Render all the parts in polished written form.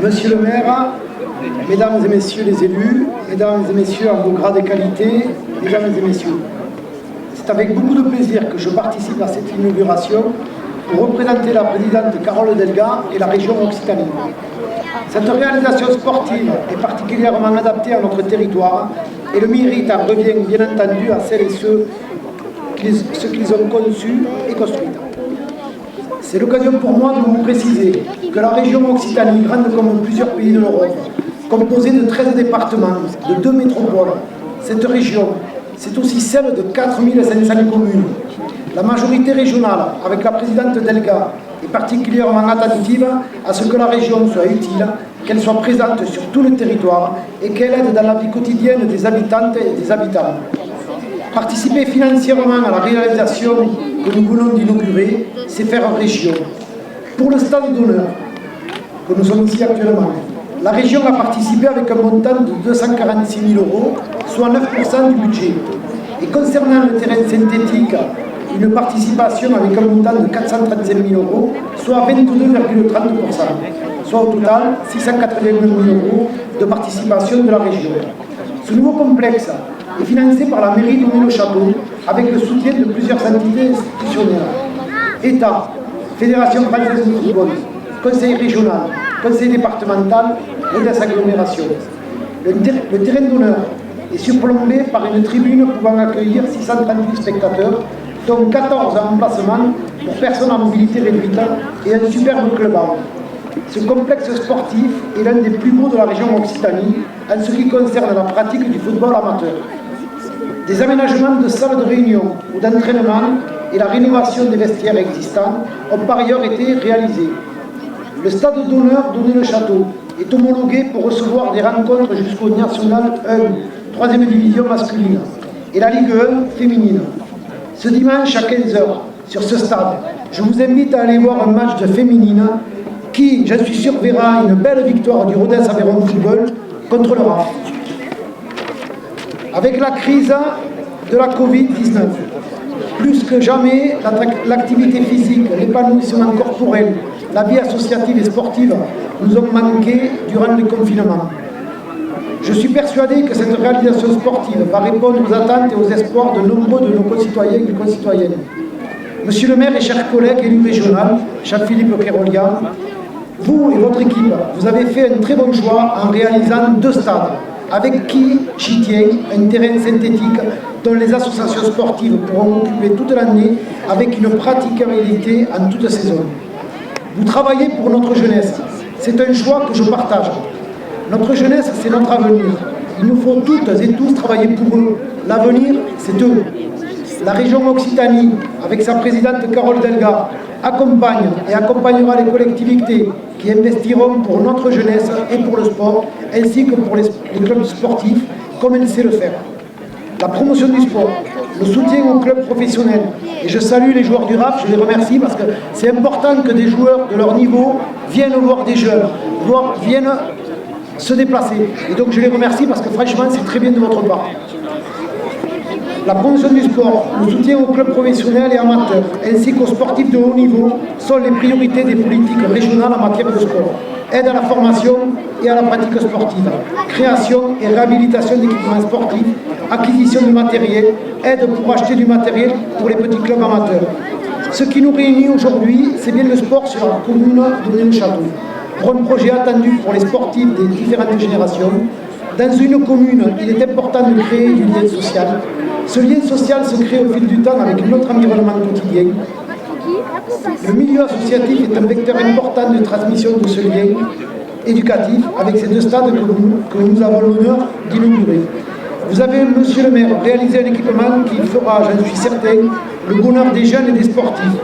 Monsieur le maire, mesdames et messieurs les élus, mesdames et messieurs en vos grades et qualités, mesdames et messieurs, c'est avec beaucoup de plaisir que je participe à cette inauguration pour représenter la présidente Carole Delga et la région Occitanie. Cette réalisation sportive est particulièrement adaptée à notre territoire et le mérite en revient bien entendu à celles et ceux qu'ils ont conçu et construite. C'est l'occasion pour moi de vous préciser que la région Occitanie, grande comme plusieurs pays de l'Europe, composée de 13 départements, de 2 métropoles, cette région, c'est aussi celle de 4500 communes. La majorité régionale, avec la présidente Delga, est particulièrement attentive à ce que la région soit utile, qu'elle soit présente sur tout le territoire et qu'elle aide dans la vie quotidienne des habitantes et des habitants. Participer financièrement à la réalisation que nous venons d'inaugurer, c'est faire région. Pour le stade d'honneur, que nous sommes ici actuellement, la région a participé avec un montant de 246 000 €, soit 9% du budget. Et concernant le terrain synthétique, une participation avec un montant de 435 000 €, soit 22,30%, soit au total 681 000 € de participation de la région. Ce nouveau complexe est financé par la mairie d'Onet-le-Château avec le soutien de plusieurs entités institutionnelles. État, Fédération française de football, Conseil régional, Conseil départemental et des agglomérations. Le terrain d'honneur est surplombé par une tribune pouvant accueillir 638 spectateurs, dont 14 emplacements pour personnes à mobilité réduite et un superbe club-art. Ce complexe sportif est l'un des plus beaux de la région Occitanie en ce qui concerne la pratique du football amateur. Des aménagements de salles de réunion ou d'entraînement et la rénovation des vestiaires existants ont par ailleurs été réalisés. Le stade d'honneur d'Onet-le-Château est homologué pour recevoir des rencontres jusqu'au National 1, 3e division masculine, et la Ligue 1 féminine. Ce dimanche à 15 h, sur ce stade, je vous invite à aller voir un match de féminine qui, j'en suis sûr, verra une belle victoire du Rodez Aveyron Football contre le RAF. Avec la crise de la Covid-19, plus que jamais, l'activité physique, l'épanouissement corporel, la vie associative et sportive nous ont manqué durant le confinement. Je suis persuadé que cette réalisation sportive va répondre aux attentes et aux espoirs de nombreux de nos concitoyens et concitoyennes. Monsieur le maire et chers collègues élus régionaux, cher Philippe Kérolia, vous et votre équipe, vous avez fait un très bon choix en réalisant 2 stades, avec qui, j'y tiens, un terrain synthétique dont les associations sportives pourront occuper toute l'année avec une praticabilité en toute saison. Vous travaillez pour notre jeunesse, c'est un choix que je partage. Notre jeunesse, c'est notre avenir. Il nous faut toutes et tous travailler pour eux. L'avenir, c'est eux. La région Occitanie, avec sa présidente Carole Delga, accompagne et accompagnera les collectivités qui investiront pour notre jeunesse et pour le sport, ainsi que pour les clubs sportifs, comme elle sait le faire. La promotion du sport, le soutien aux clubs professionnels, et je salue les joueurs du RAF, je les remercie parce que c'est important que des joueurs de leur niveau viennent voir des jeunes, viennent se déplacer. Et donc je les remercie parce que franchement c'est très bien de votre part. La promotion du sport, le soutien aux clubs professionnels et amateurs, ainsi qu'aux sportifs de haut niveau, sont les priorités des politiques régionales en matière de sport. Aide à la formation et à la pratique sportive, création et réhabilitation d'équipements sportifs, acquisition de matériel, aide pour acheter du matériel pour les petits clubs amateurs. Ce qui nous réunit aujourd'hui, c'est bien le sport sur la commune d'Onet-le-Château, pour un projet attendu pour les sportifs des différentes générations. Dans une commune, il est important de créer du lien social. Ce lien social se crée au fil du temps avec notre environnement quotidien. Le milieu associatif est un vecteur important de transmission de ce lien éducatif avec ces 2 stades que nous avons l'honneur d'inaugurer. Vous avez, monsieur le maire, réalisé un équipement qui fera, j'en suis certain, le bonheur des jeunes et des sportifs.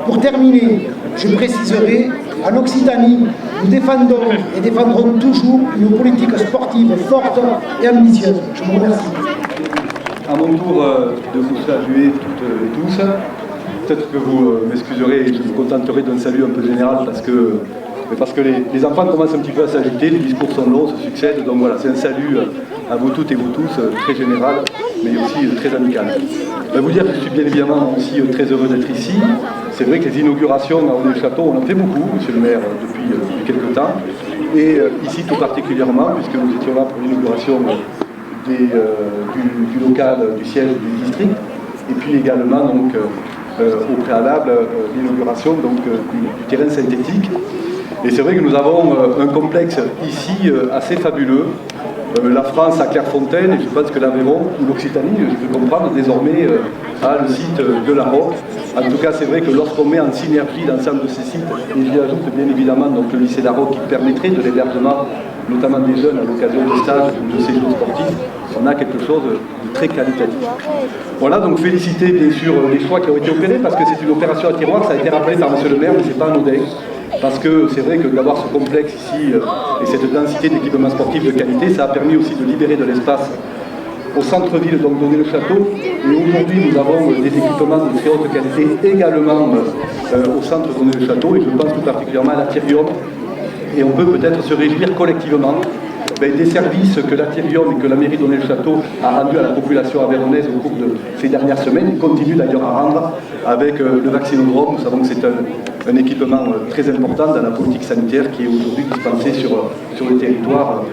Pour terminer, je préciserai, en Occitanie, nous défendons et défendrons toujours une politique sportive forte et ambitieuse. Je vous remercie. À mon tour de vous saluer toutes et tous. Peut-être que vous m'excuserez et je vous contenterai d'un salut un peu général parce que les enfants commencent un petit peu à s'agiter, les discours sont longs, se succèdent. Donc voilà, c'est un salut à vous toutes et vous tous, très général, mais aussi très amical. Vous dire que je suis bien évidemment aussi très heureux d'être ici. C'est vrai que les inaugurations à Onet-le-Château, on en fait beaucoup, monsieur le maire, depuis quelques temps. et ici tout particulièrement, puisque nous étions là pour l'inauguration du local, du siège du district, et puis également donc, au préalable l'inauguration du terrain synthétique. Et c'est vrai que nous avons un complexe ici assez fabuleux. La France à Clairefontaine, et je pense que l'Aveyron ou l'Occitanie, je peux comprendre, désormais a le site de la ROC. En tout cas, c'est vrai que lorsqu'on met en synergie l'ensemble de ces sites, et j'y ajoute bien évidemment donc, le lycée Larocque qui permettrait de l'hébergement, notamment des jeunes à l'occasion de stages ou de séjours sportifs, on a quelque chose de très qualitatif. Voilà, donc féliciter bien sûr les choix qui ont été opérés, parce que c'est une opération à tiroir, ça a été rappelé par monsieur le maire, mais c'est pas anodin. Parce que c'est vrai que d'avoir ce complexe ici et cette densité d'équipements sportifs de qualité, ça a permis aussi de libérer de l'espace au centre-ville, donc Donnet-le-Château. Et aujourd'hui, nous avons des équipements de très haute qualité également au centre Donnet-le-Château, et je pense tout particulièrement à l'Athérium. Et on peut peut-être se réjouir collectivement des services que l'Athérium et que la mairie Donnet-le-Château a rendus à la population aveyronnaise au cours de ces dernières semaines, et continue d'ailleurs à rendre avec le vaccinodrome. Nous savons que c'est un équipement très important dans la politique sanitaire qui est aujourd'hui dispensé sur le territoire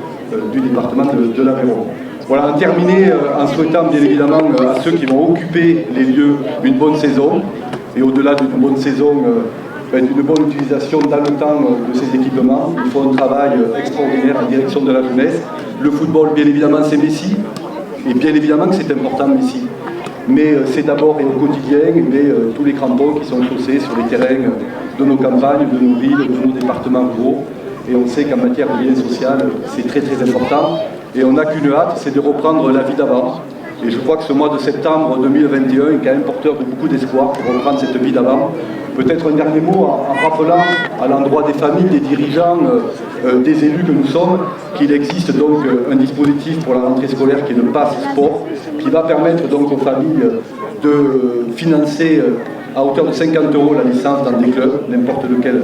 du département de l'Aveyron. Voilà, en terminer en souhaitant bien évidemment à ceux qui vont occuper les lieux une bonne saison, et au-delà d'une bonne saison, d'une bonne utilisation dans le temps de ces équipements. Il faut un travail extraordinaire en direction de la jeunesse. Le football, bien évidemment, c'est Messi, et bien évidemment que c'est important Messi. Mais c'est d'abord et au quotidien tous les crampons qui sont chaussés sur les terrains de nos campagnes, de nos villes, de nos départements ruraux. Et on sait qu'en matière de lien social, c'est très très important. Et on n'a qu'une hâte, c'est de reprendre la vie d'avant. Et je crois que ce mois de septembre 2021 est quand même porteur de beaucoup d'espoir pour reprendre cette vie d'avant. Peut-être un dernier mot en rappelant à l'endroit des familles, des dirigeants, des élus que nous sommes, qu'il existe donc un dispositif pour la rentrée scolaire qui est le Pass Sport, qui va permettre donc aux familles de financer à hauteur de 50 € la licence dans des clubs, n'importe lequel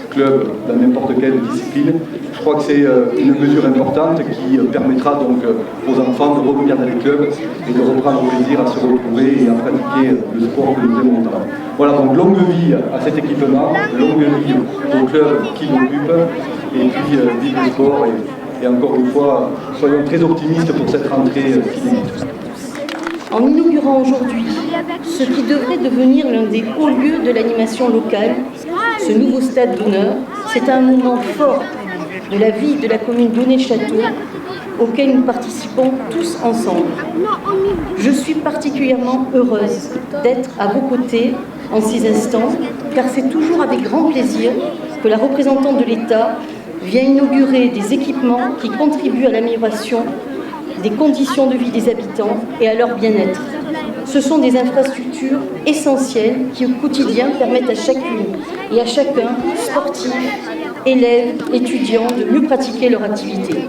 club, dans n'importe quelle discipline. Je crois que c'est une mesure importante qui permettra donc aux enfants de revenir dans les clubs et de reprendre plaisir à se retrouver et à pratiquer le sport que nous aimons tant. Voilà, donc longue vie à cet équipement, longue vie au club qui l'occupe, et puis vive le sport, et encore une fois, soyons très optimistes pour cette rentrée qui débute. En inaugurant aujourd'hui ce qui devrait devenir l'un des hauts lieux de l'animation locale, ce nouveau stade d'honneur, c'est un moment fort de la vie de la commune Donnet-le-Château auquel nous participons tous ensemble. Je suis particulièrement heureuse d'être à vos côtés en ces instants, car c'est toujours avec grand plaisir que la représentante de l'État vient inaugurer des équipements qui contribuent à l'amélioration des conditions de vie des habitants et à leur bien-être. Ce sont des infrastructures essentielles qui, au quotidien, permettent à chacune et à chacun, sportifs, élèves, étudiants, de mieux pratiquer leur activité.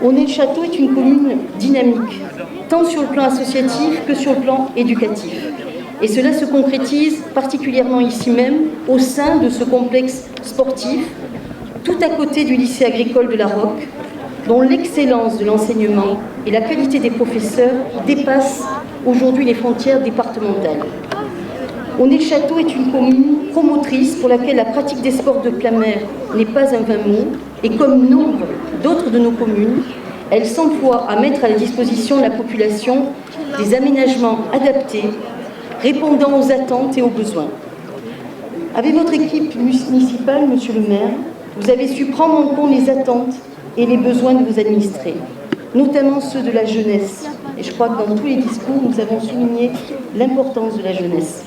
Donnet-le-Château est une commune dynamique, tant sur le plan associatif que sur le plan éducatif. Et cela se concrétise particulièrement ici même, au sein de ce complexe sportif, tout à côté du lycée agricole de Larocque, dont l'excellence de l'enseignement et la qualité des professeurs dépassent aujourd'hui les frontières départementales. Donnet-le-Château est une commune promotrice pour laquelle la pratique des sports de plein mer n'est pas un vain mot, et comme nombre d'autres de nos communes, elle s'emploie à mettre à la disposition de la population des aménagements adaptés, répondant aux attentes et aux besoins. Avec votre équipe municipale, monsieur le maire, vous avez su prendre en compte les attentes et les besoins de vos administrés, notamment ceux de la jeunesse. Et je crois que dans tous les discours, nous avons souligné l'importance de la jeunesse.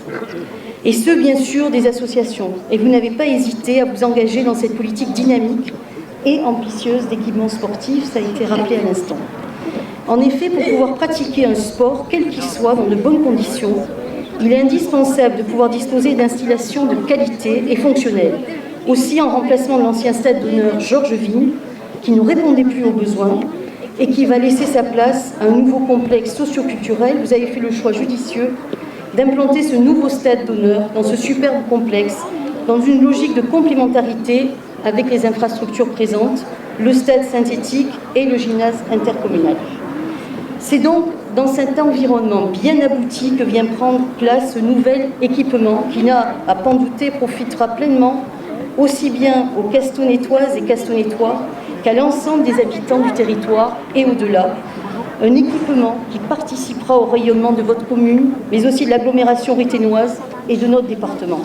Et ceux, bien sûr, des associations. Et vous n'avez pas hésité à vous engager dans cette politique dynamique et ambitieuse d'équipements sportifs, ça a été rappelé à l'instant. En effet, pour pouvoir pratiquer un sport, quel qu'il soit, dans de bonnes conditions, il est indispensable de pouvoir disposer d'installations de qualité et fonctionnelles. Aussi, en remplacement de l'ancien stade d'honneur Georges Vigne, qui ne répondait plus aux besoins et qui va laisser sa place à un nouveau complexe socio-culturel, vous avez fait le choix judicieux d'implanter ce nouveau stade d'honneur dans ce superbe complexe, dans une logique de complémentarité avec les infrastructures présentes, le stade synthétique et le gymnase intercommunal. C'est donc dans cet environnement bien abouti que vient prendre place ce nouvel équipement qui, n'a à pas en douter, profitera pleinement aussi bien aux Castonnétoises et Castonnétois qu'à l'ensemble des habitants du territoire et au-delà. Un équipement qui participera au rayonnement de votre commune, mais aussi de l'agglomération ruténoise et de notre département.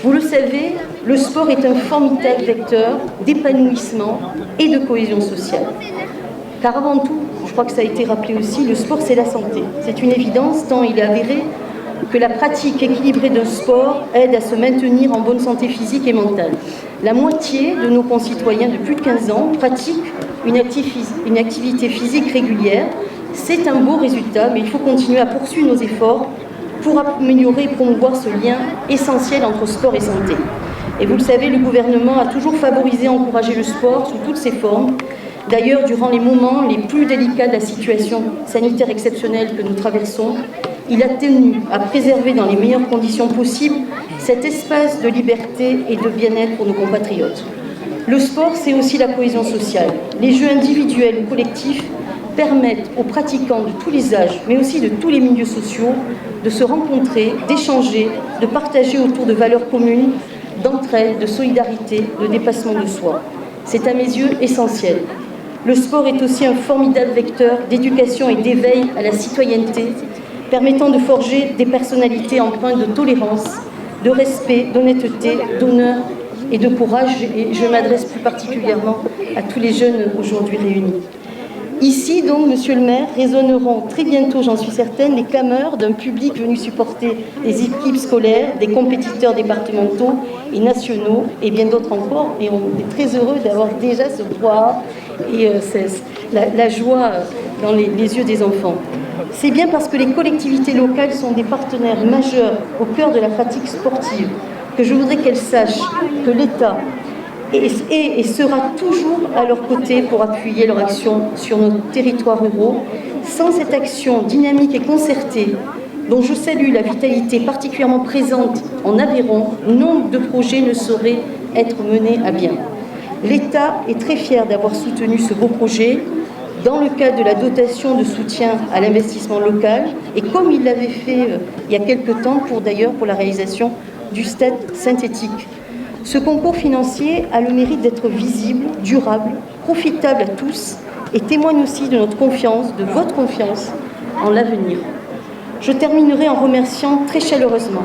Vous le savez, le sport est un formidable vecteur d'épanouissement et de cohésion sociale. Car avant tout, je crois que ça a été rappelé aussi, le sport c'est la santé. C'est une évidence tant il est avéré que la pratique équilibrée d'un sport aide à se maintenir en bonne santé physique et mentale. La moitié de nos concitoyens de plus de 15 ans pratiquent une activité physique régulière. C'est un beau résultat, mais il faut continuer à poursuivre nos efforts pour améliorer et promouvoir ce lien essentiel entre sport et santé. Et vous le savez, le gouvernement a toujours favorisé et encouragé le sport sous toutes ses formes. D'ailleurs, durant les moments les plus délicats de la situation sanitaire exceptionnelle que nous traversons, il a tenu à préserver dans les meilleures conditions possibles cet espace de liberté et de bien-être pour nos compatriotes. Le sport, c'est aussi la cohésion sociale. Les jeux individuels ou collectifs permettent aux pratiquants de tous les âges, mais aussi de tous les milieux sociaux, de se rencontrer, d'échanger, de partager autour de valeurs communes, d'entraide, de solidarité, de dépassement de soi. C'est à mes yeux essentiel. Le sport est aussi un formidable vecteur d'éducation et d'éveil à la citoyenneté, permettant de forger des personnalités empreintes de tolérance, de respect, d'honnêteté, d'honneur et de courage. Et je m'adresse plus particulièrement à tous les jeunes aujourd'hui réunis. Ici, donc, Monsieur le maire, résonneront très bientôt, j'en suis certaine, les clameurs d'un public venu supporter les équipes scolaires, des compétiteurs départementaux et nationaux, et bien d'autres encore. Et on est très heureux d'avoir déjà ce droit et la joie dans les yeux des enfants. C'est bien parce que les collectivités locales sont des partenaires majeurs au cœur de la pratique sportive que je voudrais qu'elles sachent que l'État et sera toujours à leur côté pour appuyer leur action sur nos territoires ruraux. Sans cette action dynamique et concertée, dont je salue la vitalité particulièrement présente en Aveyron, nombre de projets ne sauraient être menés à bien. L'État est très fier d'avoir soutenu ce beau projet dans le cadre de la dotation de soutien à l'investissement local et comme il l'avait fait il y a quelque temps pour la réalisation du stade synthétique. Ce concours financier a le mérite d'être visible, durable, profitable à tous et témoigne aussi de notre confiance, de votre confiance en l'avenir. Je terminerai en remerciant très chaleureusement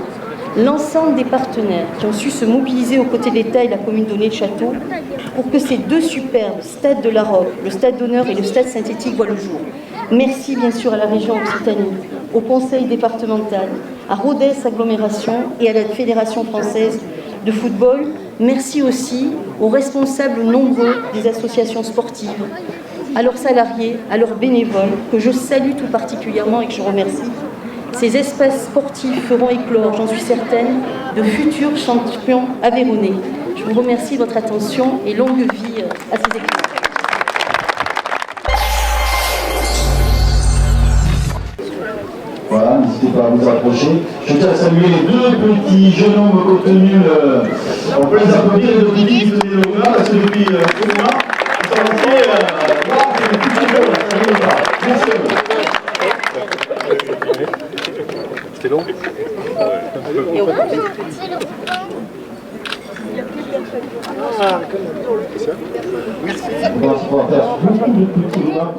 l'ensemble des partenaires qui ont su se mobiliser aux côtés de l'État et de la commune d'Onet-le-Château pour que ces deux superbes stades de la Roque, le stade d'honneur et le stade synthétique, voient le jour. Merci bien sûr à la région Occitanie, au conseil départemental, à Rodez Agglomération et à la Fédération française de football. Merci aussi aux responsables nombreux des associations sportives, à leurs salariés, à leurs bénévoles, que je salue tout particulièrement et que je remercie. Ces espaces sportifs feront éclore, j'en suis certaine, de futurs champions aveyronnais. Je vous remercie de votre attention et longue vie à ces équipes. Voilà, n'hésitez pas à vous approcher. Je tiens à saluer les deux petits jeunes hommes contenus. On peut les applaudir, les deux petits qui faisaient le honneur, parce que depuis 1 mois, ils sont lancés. Voilà, c'est le petit jeu, là, ça ne veut pas. Merci à vous. C'était long. On va faire beaucoup de petits honneurs.